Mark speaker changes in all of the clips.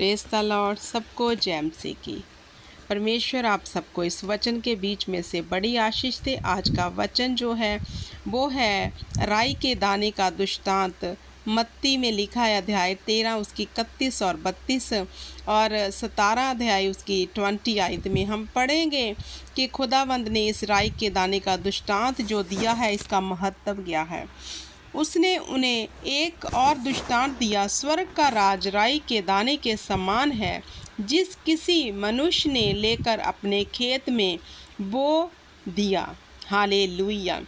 Speaker 1: Praise the Lord. सबको जय मसीह की। परमेश्वर आप सबको इस वचन के बीच में से बड़ी आशीष दे। आज का वचन जो है वो है राई के दाने का दृष्टांत। मत्ती में लिखा है अध्याय 13 उसकी 31 और 32 और 17 अध्याय उसकी 20 आयत में हम पढ़ेंगे कि खुदावंद ने इस राई के दाने का दृष्टांत जो दिया है इसका महत्व क्या है। उसने उन्हें एक और दृष्टांत दिया, स्वर्ग का राज राई के दाने के समान है, जिस किसी मनुष्य ने लेकर अपने खेत में बो दिया। हालेलुया।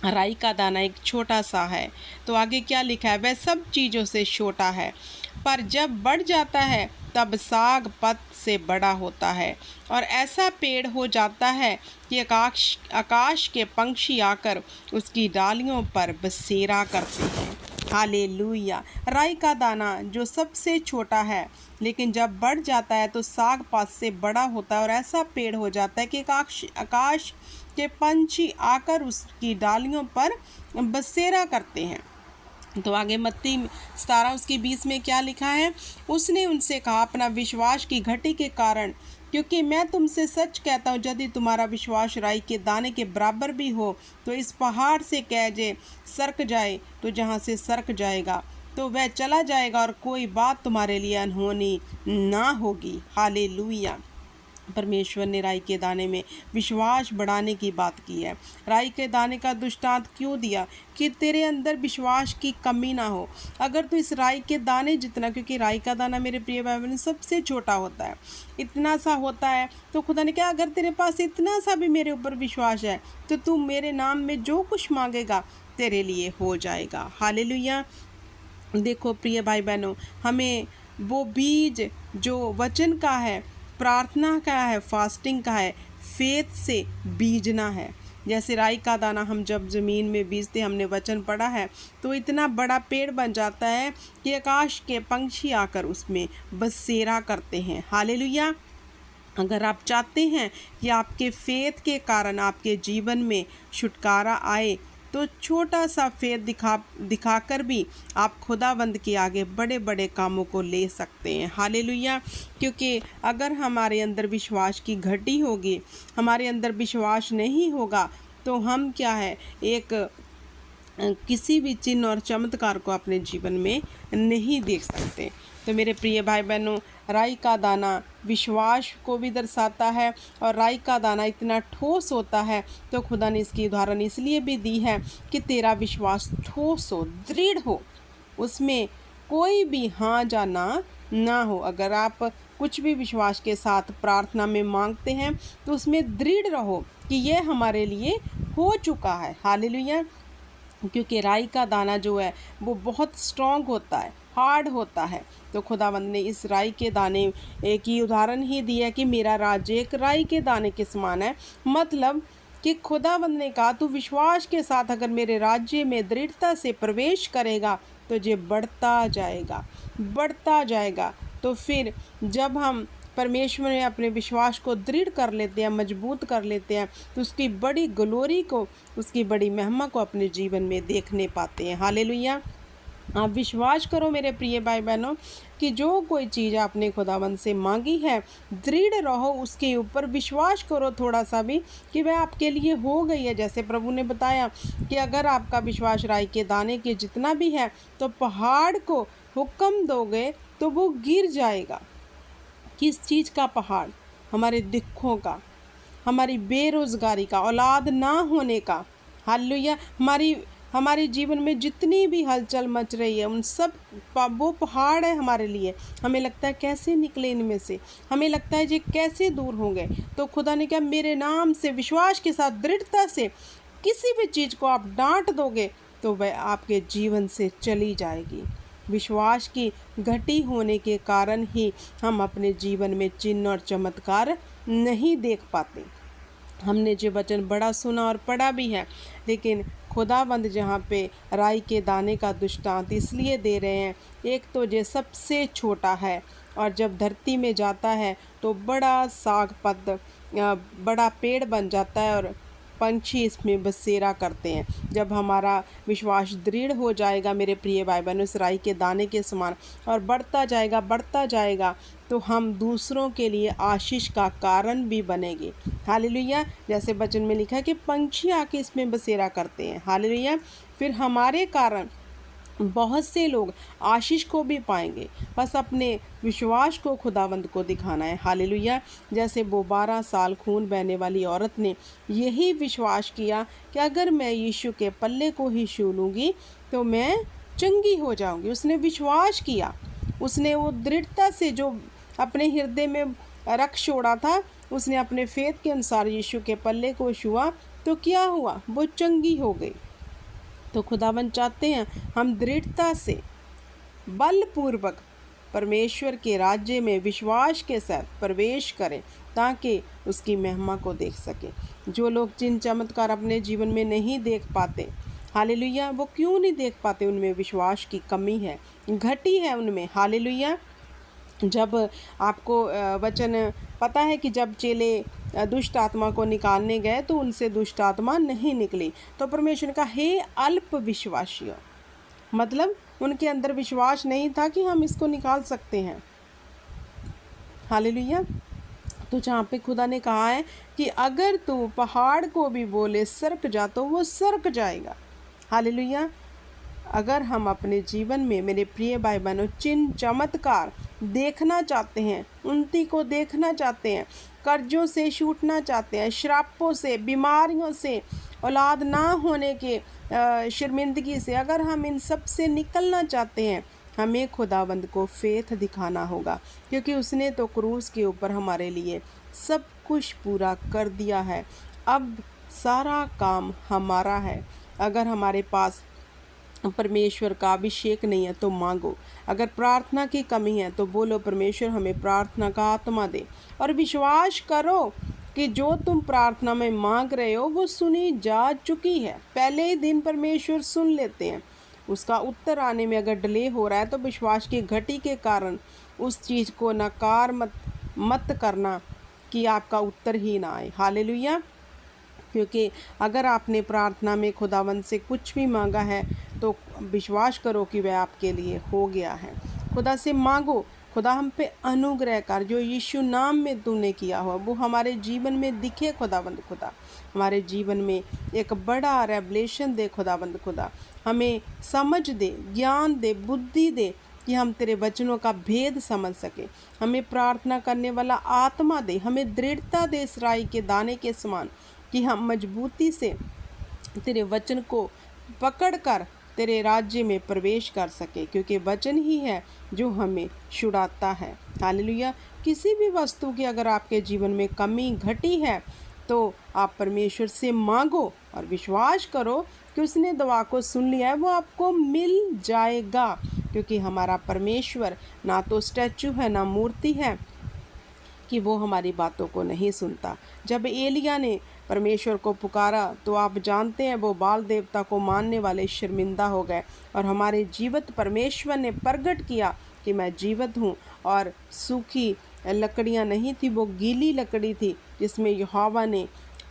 Speaker 1: राई का दाना एक छोटा सा है, तो आगे क्या लिखा है, वह सब चीज़ों से छोटा है, पर जब बढ़ जाता है तब साग पत से बड़ा होता है और ऐसा पेड़ हो जाता है कि आकाश के पंछी आकर उसकी डालियों पर बसेरा करते हैं। हालेलुया। राई का दाना जो सबसे छोटा है, लेकिन जब बढ़ जाता है तो साग पात से बड़ा होता है और ऐसा पेड़ हो जाता है कि आकाश के पंछी आकर उसकी डालियों पर बसेरा करते हैं। तो आगे मत्ती 17 उसकी 20 में क्या लिखा है, उसने उनसे कहा, अपना विश्वास की घटी के कारण, क्योंकि मैं तुमसे सच कहता हूँ, यदि तुम्हारा विश्वास राई के दाने के बराबर भी हो तो इस पहाड़ से कह जे सरक जाए तो जहाँ से सरक जाएगा तो वह चला जाएगा और कोई बात तुम्हारे लिए अनहोनी ना होगी। हालेलुया। परमेश्वर ने राई के दाने में विश्वास बढ़ाने की बात की है। राई के दाने का दृष्टांत क्यों दिया, कि तेरे अंदर विश्वास की कमी ना हो। अगर तू इस राई के दाने जितना, क्योंकि राई का दाना मेरे प्रिय भाई बहन सबसे छोटा होता है, इतना सा होता है, तो खुदा ने कहा अगर तेरे पास इतना सा भी मेरे ऊपर विश्वास है तो तू मेरे नाम में जो कुछ मांगेगा तेरे लिए हो जाएगा। हालेलुया। देखो प्रिय भाई बहनों, हमें वो बीज जो वचन का है, प्रार्थना का है, फास्टिंग का है, फेथ से बीजना है। जैसे राई का दाना हम जब ज़मीन में बीजते, हमने वचन पढ़ा है, तो इतना बड़ा पेड़ बन जाता है कि आकाश के पंछी आकर उसमें बसेरा करते हैं। हालेलुया। अगर आप चाहते हैं कि आपके फेथ के कारण आपके जीवन में छुटकारा आए, तो छोटा सा फेथ दिखाकर भी आप खुदावंद के आगे बड़े बड़े कामों को ले सकते हैं। हालेलुया। क्योंकि अगर हमारे अंदर विश्वास की घटी होगी, हमारे अंदर विश्वास नहीं होगा, तो हम क्या है, एक किसी भी चिन्ह और चमत्कार को अपने जीवन में नहीं देख सकते। तो मेरे प्रिय भाई बहनों, राई का दाना विश्वास को भी दर्शाता है और राई का दाना इतना ठोस होता है, तो खुदा ने इसकी उदाहरण इसलिए भी दी है कि तेरा विश्वास ठोस हो, दृढ़ हो, उसमें कोई भी हाँ या ना हो। अगर आप कुछ भी विश्वास के साथ प्रार्थना में मांगते हैं तो उसमें दृढ़ रहो कि ये हमारे लिए हो चुका है। हालेलुया। क्योंकि राई का दाना जो है वो बहुत स्ट्रॉन्ग होता है, हार्ड होता है। तो खुदावंद ने इस राई के दाने की उदाहरण ही दी है कि मेरा राज्य एक राई के दाने के समान है। मतलब कि खुदावंद ने कहा, तू विश्वास के साथ अगर मेरे राज्य में दृढ़ता से प्रवेश करेगा तो ये बढ़ता जाएगा, बढ़ता जाएगा। तो फिर जब हम परमेश्वर में अपने विश्वास को दृढ़ कर लेते हैं, मजबूत कर लेते हैं, तो उसकी बड़ी ग्लोरी को, उसकी बड़ी महिमा को अपने जीवन में देखने पाते हैं। हालेलुया। आप विश्वास करो मेरे प्रिय भाई बहनों कि जो कोई चीज़ आपने खुदावंद से मांगी है, दृढ़ रहो उसके ऊपर, विश्वास करो थोड़ा सा भी कि वह आपके लिए हो गई है। जैसे प्रभु ने बताया कि अगर आपका विश्वास राई के दाने के जितना भी है तो पहाड़ को हुक्म दोगे तो वो गिर जाएगा। किस चीज़ का पहाड़? हमारे दुखों का, हमारी बेरोज़गारी का, औलाद ना होने का। हालेलुया। हमारे जीवन में जितनी भी हलचल मच रही है, उन सब वो पहाड़ है हमारे लिए। हमें लगता है कैसे निकले इनमें से, हमें लगता है ये कैसे दूर होंगे। तो खुदा ने कहा, मेरे नाम से विश्वास के साथ दृढ़ता से किसी भी चीज़ को आप डांट दोगे तो वह आपके जीवन से चली जाएगी। विश्वास की घटी होने के कारण ही हम अपने जीवन में चिन्ह और चमत्कार नहीं देख पाते। हमने जो वचन बड़ा सुना और पढ़ा भी है, लेकिन खुदावंद जहाँ पे राई के दाने का दृष्टांत इसलिए दे रहे हैं, एक तो ये सबसे छोटा है और जब धरती में जाता है तो बड़ा साग पद, बड़ा पेड़ बन जाता है और पंछी इसमें बसेरा करते हैं। जब हमारा विश्वास दृढ़ हो जाएगा मेरे प्रिय भाई बहनों, इस राई के दाने के समान, और बढ़ता जाएगा, तो हम दूसरों के लिए आशीष का कारण भी बनेंगे। हालेलुया। जैसे वचन में लिखा है कि पंछी आके इसमें बसेरा करते हैं। हालेलुया। फिर हमारे कारण बहुत से लोग आशीष को भी पाएंगे। बस अपने विश्वास को खुदावंद को दिखाना है। हालेलुया। जैसे वो 12 साल खून बहने वाली औरत ने यही विश्वास किया कि अगर मैं यीशु के पल्ले को ही छू लूँगी तो मैं चंगी हो जाऊंगी। उसने विश्वास किया, उसने वो दृढ़ता से जो अपने हृदय में रख छोड़ा था, उसने अपने फेथ के अनुसार यीशु के पल्ले को छुआ तो क्या हुआ, वो चंगी हो गई। तो खुदावन चाहते हैं हम दृढ़ता से बलपूर्वक परमेश्वर के राज्य में विश्वास के साथ प्रवेश करें ताकि उसकी महिमा को देख सकें। जो लोग चिन्ह चमत्कार अपने जीवन में नहीं देख पाते, हालेलुया, वो क्यों नहीं देख पाते? उनमें विश्वास की कमी है, घटी है उनमें। हालेलुया। जब आपको वचन पता है कि जब चेले दुष्ट आत्मा को निकालने गए तो उनसे दुष्ट आत्मा नहीं निकली। तो परमेश्वर का हे अल्प विश्वासियों, मतलब उनके अंदर विश्वास नहीं था कि हम इसको निकाल सकते हैं। हालेलुया। तो जहाँ पे खुदा ने कहा है कि अगर तू पहाड़ को भी बोले सरक जा तो वो सरक जाएगा। हालेलुया। अगर हम अपने जीवन में मेरे प्रिय भाई बहनों चिन्ह चमत्कार देखना चाहते हैं, उन्नति को देखना चाहते हैं, कर्जों से छूटना चाहते हैं, श्रापों से, बीमारियों से, औलाद ना होने के शर्मिंदगी से, अगर हम इन सब से निकलना चाहते हैं, हमें खुदाबंद को फेथ दिखाना होगा, क्योंकि उसने तो क्रूस के ऊपर हमारे लिए सब कुछ पूरा कर दिया है। अब सारा काम हमारा है। अगर हमारे पास परमेश्वर का अभिषेक नहीं है तो मांगो। अगर प्रार्थना की कमी है तो बोलो परमेश्वर हमें प्रार्थना का आत्मा दे, और विश्वास करो कि जो तुम प्रार्थना में मांग रहे हो वो सुनी जा चुकी है। पहले ही दिन परमेश्वर सुन लेते हैं। उसका उत्तर आने में अगर डिले हो रहा है तो विश्वास की घटी के कारण उस चीज़ को नकार मत करना कि आपका उत्तर ही ना आए। हालेलुया। क्योंकि अगर आपने प्रार्थना में खुदावंद से कुछ भी मांगा है तो विश्वास करो कि वह आपके लिए हो गया है। खुदा से मांगो, खुदा हम पे अनुग्रह कर, जो यीशु नाम में तूने किया हुआ वो हमारे जीवन में दिखे। खुदावंद खुदा हमारे जीवन में एक बड़ा रेवलेशन दे। खुदावंद खुदा हमें समझ दे, ज्ञान दे, बुद्धि दे कि हम तेरे वचनों का भेद समझ सके। हमें प्रार्थना करने वाला आत्मा दे, हमें दृढ़ता दे इस राई के दाने के समान, कि हम मजबूती से तेरे वचन को पकड़कर तेरे राज्य में प्रवेश कर सके, क्योंकि वचन ही है जो हमें छुड़ाता है। हालेलुया। किसी भी वस्तु की अगर आपके जीवन में कमी घटी है तो आप परमेश्वर से मांगो और विश्वास करो कि उसने दुआ को सुन लिया है, वो आपको मिल जाएगा। क्योंकि हमारा परमेश्वर ना तो स्टैचू है ना मूर्ति है कि वो हमारी बातों को नहीं सुनता। जब एलिया ने परमेश्वर को पुकारा तो आप जानते हैं वो बाल देवता को मानने वाले शर्मिंदा हो गए, और हमारे जीवित परमेश्वर ने प्रकट किया कि मैं जीवित हूँ। और सूखी लकड़ियाँ नहीं थी, वो गीली लकड़ी थी जिसमें यहोवा ने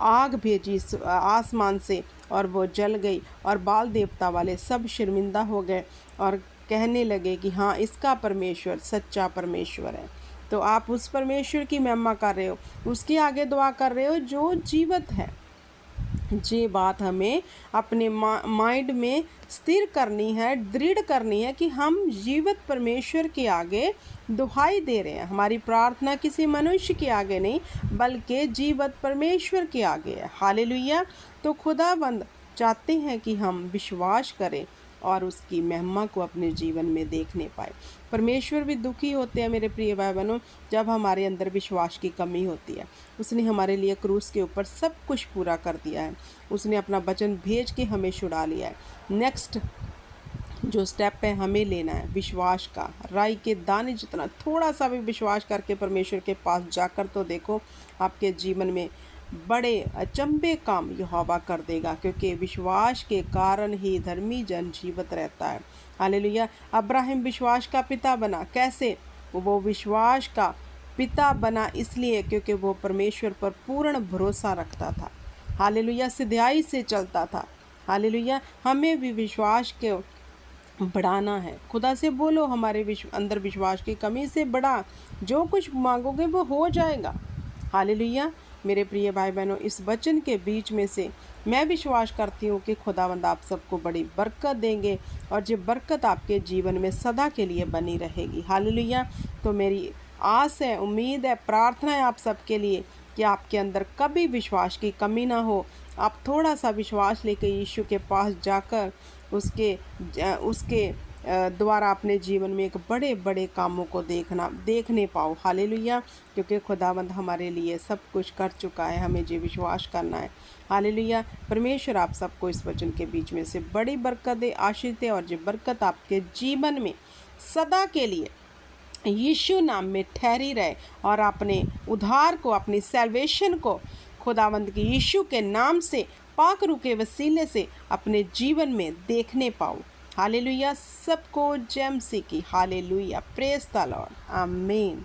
Speaker 1: आग भेजी आसमान से और वो जल गई, और बाल देवता वाले सब शर्मिंदा हो गए और कहने लगे कि हाँ, इसका परमेश्वर सच्चा परमेश्वर है। तो आप उस परमेश्वर की महिमा कर रहे हो, उसके आगे दुआ कर रहे हो जो जीवित है। ये बात हमें अपने माइंड में स्थिर करनी है, दृढ़ करनी है कि हम जीवित परमेश्वर के आगे दुहाई दे रहे हैं। हमारी प्रार्थना किसी मनुष्य के आगे नहीं बल्कि जीवित परमेश्वर के आगे है। हालेलुया। तो खुदाबंद चाहते हैं कि हम विश्वास करें और उसकी महिमा को अपने जीवन में देखने पाए। परमेश्वर भी दुखी होते हैं मेरे प्रिय भाई बहनों जब हमारे अंदर विश्वास की कमी होती है। उसने हमारे लिए क्रूस के ऊपर सब कुछ पूरा कर दिया है। उसने अपना वचन भेज के हमें छुड़ा लिया है। नेक्स्ट जो स्टेप है हमें लेना है विश्वास का। राई के दाने जितना थोड़ा सा भी विश्वास करके परमेश्वर के पास जाकर तो देखो, आपके जीवन में बड़े अचंभे काम यहोवा कर देगा, क्योंकि विश्वास के कारण ही धर्मी जन जीवित रहता है। हालेलुया। अब्राहम विश्वास का पिता बना। कैसे? वो विश्वास का पिता बना इसलिए क्योंकि वो परमेश्वर पर पूर्ण भरोसा रखता था। हालेलुया, सिधाई से चलता था। हालेलुया, हमें भी विश्वास के बढ़ाना है। खुदा से बोलो, हमारे अंदर विश्वास की कमी से बढ़ा, जो कुछ मांगोगे वो हो जाएगा। हालेलुया, मेरे प्रिय भाई बहनों, इस वचन के बीच में से मैं विश्वास करती हूँ कि खुदावंद आप सबको बड़ी बरकत देंगे और ये बरकत आपके जीवन में सदा के लिए बनी रहेगी। हालेलुया, तो मेरी आस है, उम्मीद है, प्रार्थना है आप सबके लिए कि आपके अंदर कभी विश्वास की कमी ना हो। आप थोड़ा सा विश्वास लेकर यीशु के पास जाकर उसके द्वारा अपने जीवन में एक बड़े बड़े कामों को देखने पाओ। हालेलुया, क्योंकि खुदावंद हमारे लिए सब कुछ कर चुका है, हमें जो विश्वास करना है। हालेलुया, परमेश्वर आप सबको इस वचन के बीच में से बड़ी बरकत दे, आशीष दे, और ये बरकत आपके जीवन में सदा के लिए यीशु नाम में ठहरी रहे और अपने उद्धार को, अपनी सैल्वेशन को खुदावंद की यीशु के नाम से, पाक रूह के वसीले से अपने जीवन में देखने पाओ। हालेलुया, सबको जय मसीह की। हालेलुया, प्रेज द लॉर्ड, आमीन।